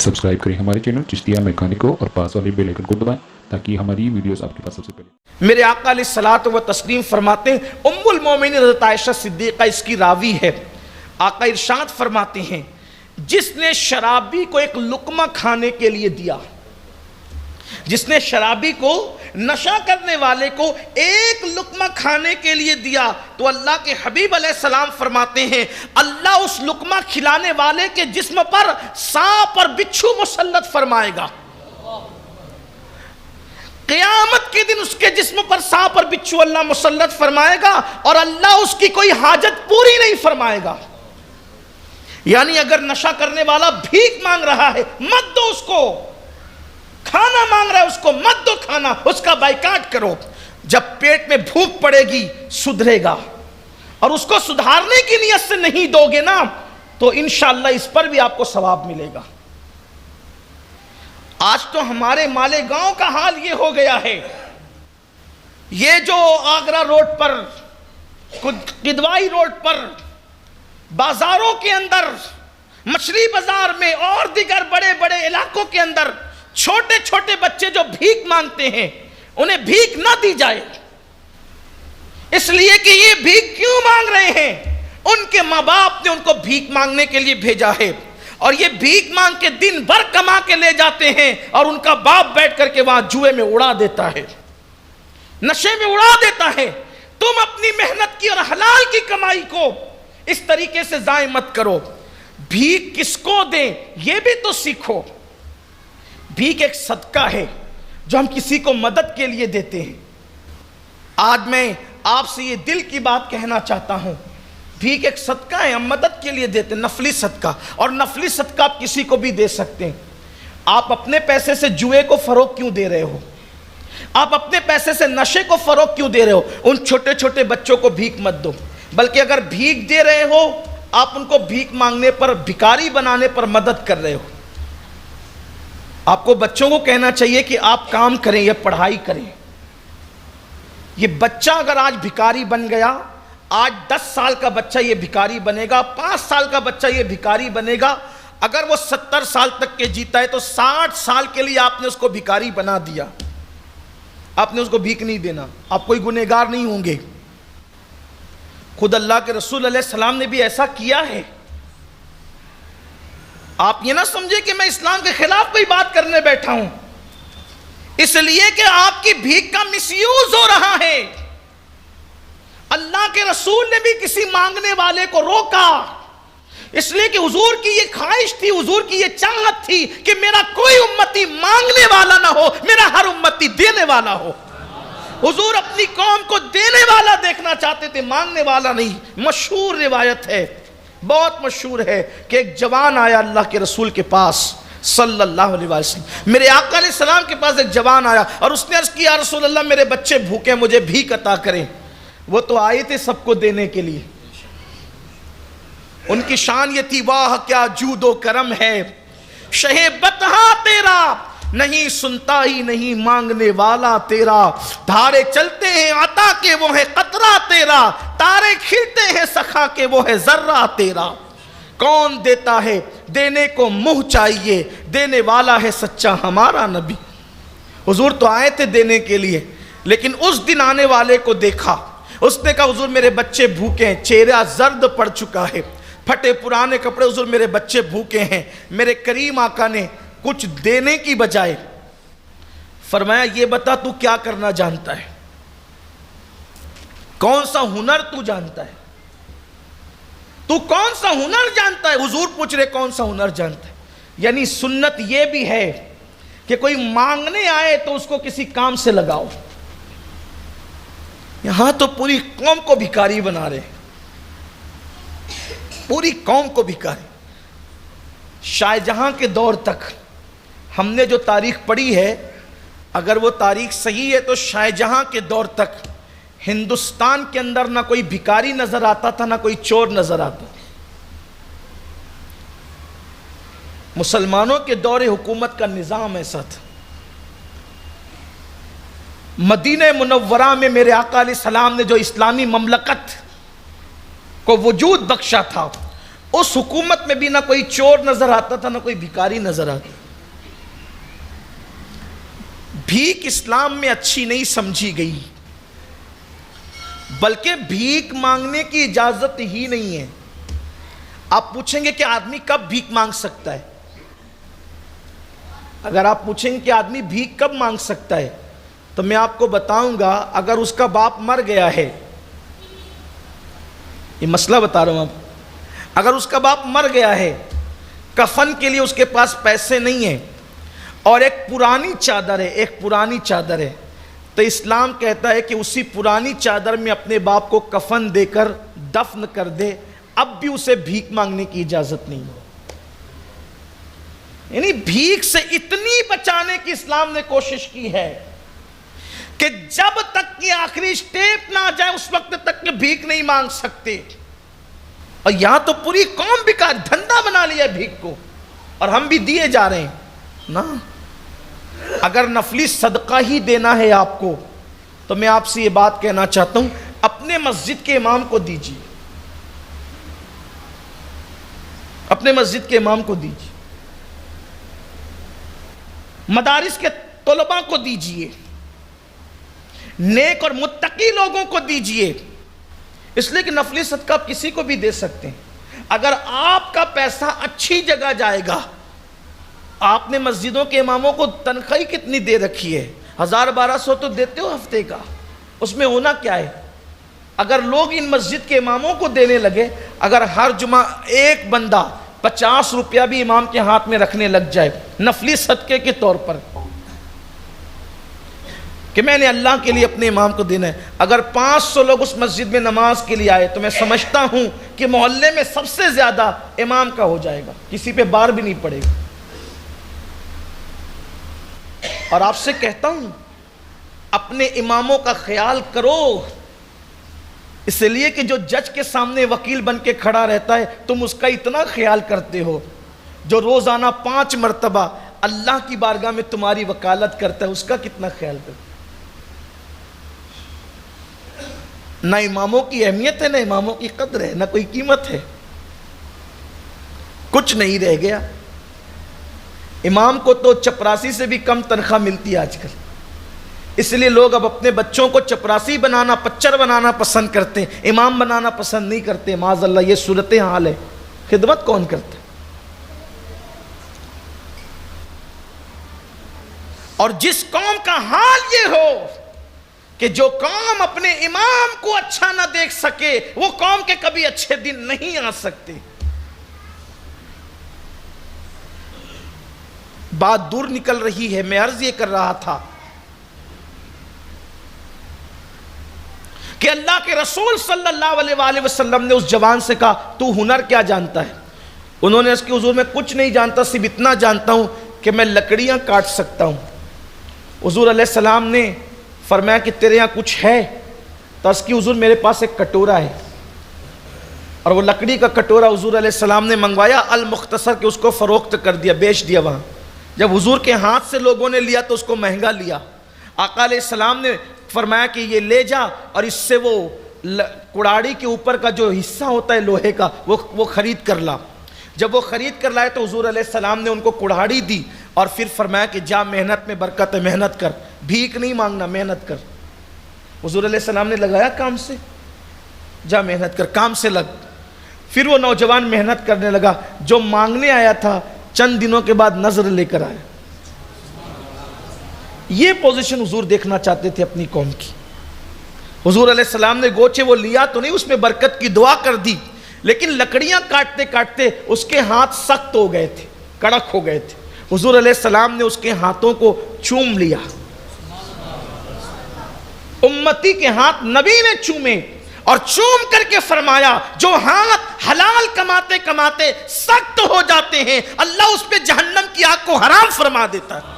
Subscribe करें हमारे channel Chishtiya mechanic को और पास वाले बेल आइकन को दबाएं ताकि हमारी वीडियोस आपके पास सबसे पहले। मेरे आका अलैहिस्सलातु व तस्लीम फरमाते हैं, उम्मुल मोमिनीन हज़रत आयशा सिद्दीक़ा इसकी रावी है। आका इरशाद फरमाते हैं, जिसने शराबी को एक लुक़मा खाने के लिए दिया, जिसने शराबी को, नशा करने वाले को एक लुक़मा खाने के लिए दिया, तो अल्लाह के हबीब अलैहिस्सलाम फरमाते हैं, अल्लाह उस लुक़मा खिलाने वाले के जिस्म पर सांप और बिच्छू मुसल्लत फरमाएगा। क़यामत के दिन उसके जिस्म पर सांप और बिच्छू अल्लाह मुसल्लत फरमाएगा और अल्लाह उसकी कोई हाजत पूरी नहीं फरमाएगा। यानी अगर नशा करने वाला भीख मांग रहा है, मत दो उसको। खाना मांग रहा है, उसको मत दो खाना, उसका बाइकाट करो। जब पेट में भूख पड़ेगी सुधरेगा, और उसको सुधारने की नियत से नहीं दोगे ना, तो इंशाअल्लाह इस पर भी आपको सवाब मिलेगा। आज तो हमारे मालेगांव का हाल ये हो गया है, ये जो आगरा रोड पर, किदवाई रोड पर, बाजारों के अंदर, मछली बाजार में और दीगर बड़े बड़े इलाकों के अंदर छोटे छोटे बच्चे जो भीख मांगते हैं, उन्हें भीख ना दी जाए, इसलिए कि ये भीख क्यों मांग रहे हैं? उनके माँ बाप ने उनको भीख मांगने के लिए भेजा है, और ये भीख मांग के दिन भर कमा के ले जाते हैं, और उनका बाप बैठ करके वहां जुए में उड़ा देता है, नशे में उड़ा देता है। तुम अपनी मेहनत की और हलाल की कमाई को इस तरीके से जाय मत करो। भीख किसको दें, यह भी तो सीखो। भीख एक सदका है जो हम किसी को मदद के लिए देते हैं। आज मैं आपसे ये दिल की बात कहना चाहता हूं, भीख एक सदका है, हम मदद के लिए देते हैं, नफली सदका। और नफली सदका आप किसी को भी दे सकते हैं। आप अपने पैसे से जुए को फरोग क्यों दे रहे हो? आप अपने पैसे से नशे को फरोग क्यों दे रहे हो? उन छोटे छोटे बच्चों को भीख मत दो। बल्कि अगर भीख दे रहे हो, आप उनको भीख मांगने पर, भिखारी बनाने पर मदद कर रहे हो। आपको बच्चों को कहना चाहिए कि आप काम करें या पढ़ाई करें। ये बच्चा अगर आज भिखारी बन गया, आज 10 साल का बच्चा ये भिखारी बनेगा, 5 साल का बच्चा ये भिखारी बनेगा। अगर वो 70 साल तक के जीता है तो 60 साल के लिए आपने उसको भिखारी बना दिया। आपने उसको भीख नहीं देना, आप कोई गुनहगार नहीं होंगे। खुद अल्लाह के रसूल अलैहिस्सलाम ने भी ऐसा किया है। आप ये ना समझे कि मैं इस्लाम के खिलाफ कोई बात करने बैठा हूं, इसलिए कि आपकी भीख का मिसयूज हो रहा है। अल्लाह के रसूल ने भी किसी मांगने वाले को रोका, इसलिए कि हुजूर की ये ख्वाहिश थी, हुजूर की ये चाहत थी कि मेरा कोई उम्मती मांगने वाला ना हो, मेरा हर उम्मती देने वाला हो। हुजूर अपनी कौम को देने वाला देखना चाहते थे, मांगने वाला नहीं। मशहूर रिवायत है, बहुत मशहूर है, कि एक जवान आया अल्लाह के रसूल के पास सल्लल्लाहु अलैहि वसल्लम। मेरे आका अलैहिस्सलाम के पास एक जवान आया और उसने अर्ज़ किया, या रसूल अल्लाह, मेरे बच्चे भूखे, मुझे भीख अता करें। वो तो आए थे सबको देने के लिए। उनकी शान ये थी, वाह क्या जूदो करम है, शहे बतहा तेरा, नहीं सुनता ही नहीं मांगने वाला तेरा। धारे चलते हैं अता के, वो है कतरा तेरा, तारे खिलते हैं सखा के, वो है जर्रा तेरा। कौन देता है, देने को मुंह चाहिए, देने वाला है सच्चा हमारा नबी। हुजूर तो आए थे देने के लिए, लेकिन उस दिन आने वाले को देखा, उसने कहा, हुजूर मेरे बच्चे भूखे हैं, चेहरा जर्द पड़ चुका है, फटे पुराने कपड़े, हुजूर मेरे बच्चे भूखे हैं। मेरे करीम आका ने कुछ देने की बजाय फरमाया, ये बता तू क्या करना जानता है, कौन सा हुनर तू जानता है, तू कौन सा हुनर जानता है? हुजूर पूछ रहे कौन सा हुनर जानता है। यानी सुन्नत यह भी है कि कोई मांगने आए तो उसको किसी काम से लगाओ। यहां तो पूरी कौम को भिखारी बना रहे, पूरी कौम को भिखारी। शाहजहां के दौर तक हमने जो तारीख पढ़ी है, अगर वो तारीख सही है तो शाहजहां के दौर तक हिंदुस्तान के अंदर ना कोई भिखारी नजर आता था, ना कोई चोर नजर आता। मुसलमानों के दौरे हुकूमत का निज़ाम ऐसा था। मदीने मुनव्वरा में मेरे आका अलैहिस्सलाम ने जो इस्लामी ममलकत को वजूद बख्शा था, उस हुकूमत में भी ना कोई चोर नजर आता था, ना कोई भिखारी नजर आता। भीख इस्लाम में अच्छी नहीं समझी गई, बल्कि भीख मांगने की इजाजत ही नहीं है। आप पूछेंगे कि आदमी कब भीख मांग सकता है? अगर आप पूछेंगे कि आदमी भीख कब मांग सकता है, तो मैं आपको बताऊंगा, अगर उसका बाप मर गया है, ये मसला बता रहा हूं आप, अगर उसका बाप मर गया है, कफन के लिए उसके पास पैसे नहीं है, और एक पुरानी चादर है, एक पुरानी चादर है, तो इस्लाम कहता है कि उसी पुरानी चादर में अपने बाप को कफन देकर दफन कर दे, अब भी उसे भीख मांगने की इजाजत नहीं है। यानी भीख से इतनी बचाने की इस्लाम ने कोशिश की है कि जब तक कि आखिरी स्टेप ना आ जाए उस वक्त तक के भीख नहीं मांग सकते। और यहां तो पूरी कौम बिकार धंधा बना लिया है भीख को, और हम भी दिए जा रहे हैं ना। अगर नफली सदका ही देना है आपको, तो मैं आपसे ये बात कहना चाहता हूं, अपने मस्जिद के इमाम को दीजिए, अपने मस्जिद के इमाम को दीजिए, मदारिस के तलबा को दीजिए, नेक और मुत्तकी लोगों को दीजिए। इसलिए कि नफली सदका आप किसी को भी दे सकते हैं। अगर आपका पैसा अच्छी जगह जाएगा, आपने मस्जिदों के इमामों को तनख्वाही कितनी दे रखी है, 1000-1200 तो देते हो हफ्ते का, उसमें होना क्या है? अगर लोग इन मस्जिद के इमामों को देने लगे, अगर हर जुमा एक बंदा 50 रुपया भी इमाम के हाथ में रखने लग जाए नफली सदके के तौर पर, कि मैंने अल्लाह के लिए अपने इमाम को देना है, अगर 500 लोग उस मस्जिद में नमाज के लिए आए, तो मैं समझता हूं कि मोहल्ले में सबसे ज्यादा इमाम का हो जाएगा, किसी पे बार भी नहीं पड़ेगा। और आपसे कहता हूं, अपने इमामों का ख्याल करो, इसलिए कि जो जज के सामने वकील बन के खड़ा रहता है, तुम उसका इतना ख्याल करते हो। जो रोजाना 5 मरतबा अल्लाह की बारगाह में तुम्हारी वकालत करता है, उसका कितना ख्याल करते हो? ना इमामों की अहमियत है, ना इमामों की कद्र है, ना कोई कीमत है, कुछ नहीं रह गया। इमाम को तो चपरासी से भी कम तनख्वाह मिलती है आजकल, इसलिए लोग अब अपने बच्चों को चपरासी बनाना, पच्चर बनाना पसंद करते हैं, इमाम बनाना पसंद नहीं करते। माज़अल्लाह ये सूरत हाल है। खिदमत कौन करता है? और जिस कौम का हाल ये हो कि जो कौम अपने इमाम को अच्छा ना देख सके, वो कौम के कभी अच्छे दिन नहीं आ सकते। बात दूर निकल रही है, मैं अर्ज ये कर रहा था कि अल्लाह के रसूल सल्लल्लाहु अलैहि वसल्लम ने उस जवान से कहा, तू हुनर क्या जानता है? उन्होंने उसके हुजूर में कुछ नहीं जानता, सिर्फ इतना जानता हूं कि मैं लकड़ियां काट सकता हूं। हुजूर अलैहिस्सलाम ने फरमाया कि तेरे यहाँ कुछ है? तो उसकी हुजूर मेरे पास एक कटोरा है, और वो लकड़ी का कटोरा हुजूर अलैहिस्सलाम ने मंगवाया अल मुख्तसर के, उसको फरोख्त कर दिया, बेच दिया वहाँ। जब हुजूर के हाथ से लोगों ने लिया तो उसको महंगा लिया। आका अलैहिस्सलाम ने फरमाया कि ये ले जा, और इससे वो कुड़ाड़ी के ऊपर का जो हिस्सा होता है लोहे का, वो खरीद कर ला। जब वो खरीद कर लाए तो हुजूर अलैहिस्सलाम ने उनको कुड़ाड़ी दी, और फिर फरमाया कि जा, मेहनत में बरकत है, मेहनत कर, भीख नहीं मांगना, मेहनत कर। हुजूर अलैहिस्सलाम ने लगाया काम से, जा मेहनत कर, काम से लग। फिर वो नौजवान मेहनत करने लगा। जो मांगने आया था, चंद दिनों के बाद नजर लेकर आया। ये पोजीशन हुजूर देखना चाहते थे अपनी कौम की। हुजूर अलैहिस्सलाम ने गोचे वो लिया तो नहीं, उसमें बरकत की दुआ कर दी, लेकिन लकड़ियां काटते काटते उसके हाथ सख्त हो गए थे, कड़क हो गए थे। हुजूर अलैहिस्सलाम ने उसके हाथों को चूम लिया। उम्मती के हाथ नबी ने चूमे, और चूम करके फरमाया, जो हाथ हलाल कमाते कमाते सख्त हो जाते हैं, अल्लाह उस पे जहन्नम की आग को हराम फरमा देता है।